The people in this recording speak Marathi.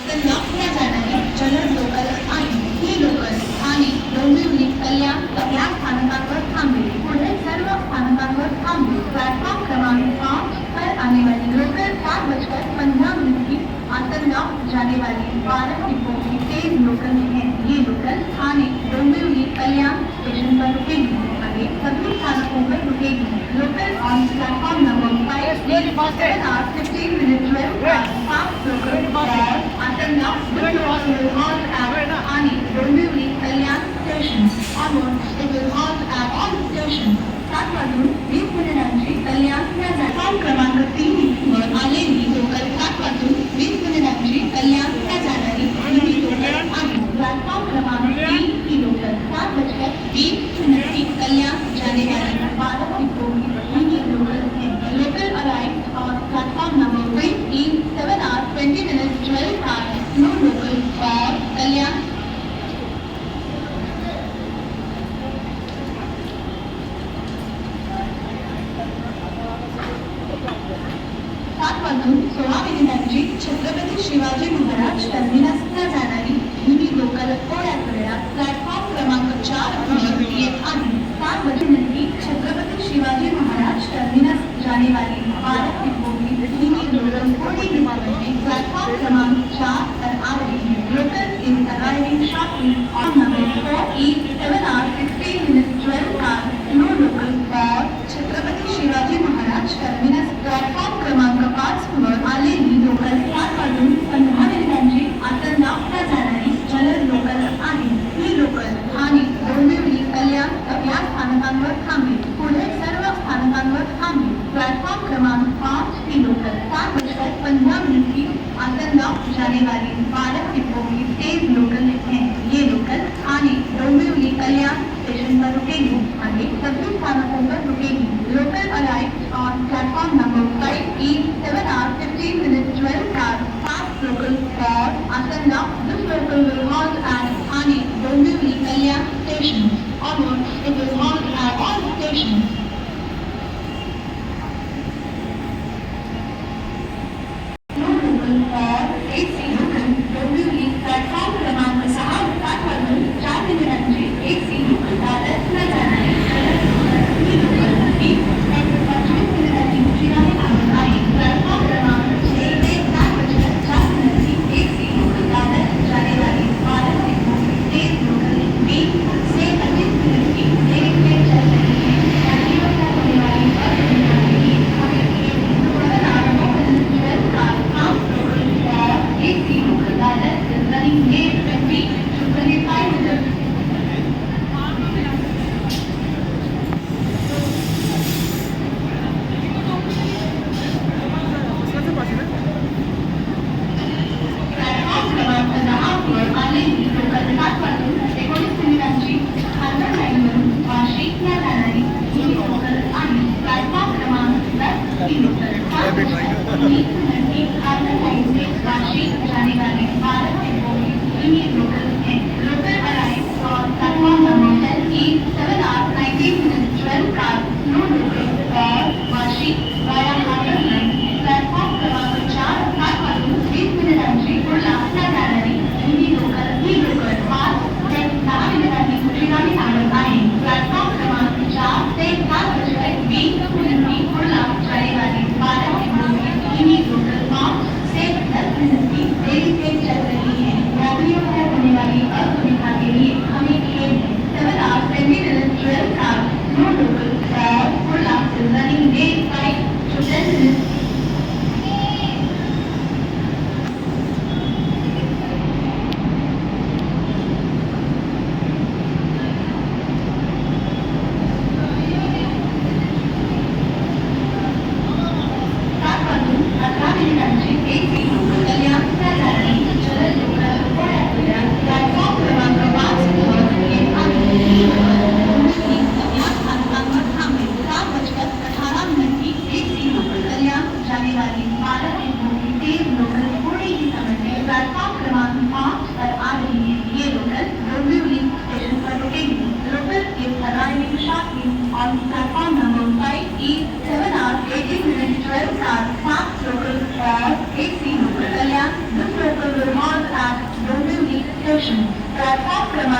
आतंरला जाणारी जलद लोकल आहे। ही लोकल ठाणे, डोंबिवली, कल्याण या स्थानकांवर थांबेल। पुढे सर्व स्थानकांवर थांबेल। प्लेटफॉर्म क्रमांक 5 पर आने वाली लोकल 7:15 की आतंरला जाने वाली 12 डिब्बों की तेज लोकल है। ये लोकल ठाणे, डोंबिवली, कल्याण स्टेशन पर रुकेगी। आगे सभी स्थानकों पर रुकेगी। Local on platform number 5 15 minutes 12 fast local for आतंरला will halt at Thane, Dombivli, Kalyan stations. Onwards it will halt at all stations. 7:20 कल्याण या प्लॅटफॉर्म क्रमांक 3 वर आलेली लोकल 7:20 कल्याण या जाणारी ही लोकल आहे। प्लॅटफॉर्म क्रमांक 3 की लोकल 7:20 कल्याण जाने वाली 12 डिब्बों की ही लोकल है। Local arrives on platform number 3 in 7 hours 20 minutes 12 hours. No local for कल्याण। 7:16 छत्रपती शिवाजी महाराज टर्मिनसला जाणारी ही लोकल थोड्याच वेळात प्लॅटफॉर्म क्रमांक 4 वर येत आहे। 7:20 छत्रपती शिवाजी महाराज टर्मिनस जाने वाली 12 डिब्बों की ही लोकल थोड़ी ही देर में प्लेटफॉर्म क्रमांक 4 पर आ रही है। Local is arriving shortly on number 4 in 7 hours 16 minutes 12 hours. No local for Chhatrapati Shivaji Maharaj terminus platform क्रमांक 5 वर आलेली लोकल 7:15 आतंरला जाणारी जलद लोकल आहे। ही लोकल ठाणे, डोंबिवली, कल्याण या स्थानकांवर थांबेल। पुढे सर्व स्थानकांवर थांबेल। प्लॅटफॉर्म क्रमांक 5 की लोकल 7:15 की आतंरला जाने वाली 12 डिब्बों की तेज लोकल है। ये लोकल ठाणे, डोंबिवली, कल्याण स्टेशन पर रुकेगी। आगे सभी स्थानकों पर रुकेगी। Local arrives on platform number 5 in 7 hours 15 minutes 12 hours. Fast local for आतंरला. This local will halt at Thane, Dombivli, Kalyan stations. Onwards it will halt at all stations. No local for AC local Dombivli platform क्रमांक 6 7:04 AC local दादरला जाणारी ही लोकल ही 25 मिनिटांची उशिराने धावत आहे। प्लॅटफॉर्म क्रमांक 6 ते 7:04 AC लोकल दादर जाने वाली 12 डिब्बों की तेज लोकल भी से 25 मिनट की देरी से चल रही है। यात्रियों को होने वाली असुविधाएं हमें 7 hours 2 minutes 12 hours fast local for AC local Dadar is running late 20 to 25 minutes. Platform क्रमांक 10 वर आलेली लोकल 7:19 खालच्या लाईनवरून वाशी या जाणारी ही लोकल आहे। प्लॅटफॉर्म क्रमांक 10 की लोकल 7:20 खालच्या लाईन से वाशी जाने वाली 12 डिब्बों की ही लोकल है। Local arrives on platform number 10 in 7 hours 19 minutes 12 hours. No local for Vashi via Hatar line. Platform क्रमांक 4 7:20 कुर्लाला जाणारी ही लोकल 5 ते 10 मिनिटांनी उशिराने धावत आहे। प्लॅटफॉर्म क्रमांक 4 ते 7:20 कुर्ला जाने वाली 12 डिब्बों की ही लोकल 5 से 10 मिनट की देरी से चल रही है। स्टेशन प्लॅटफॉर्म क्रमांक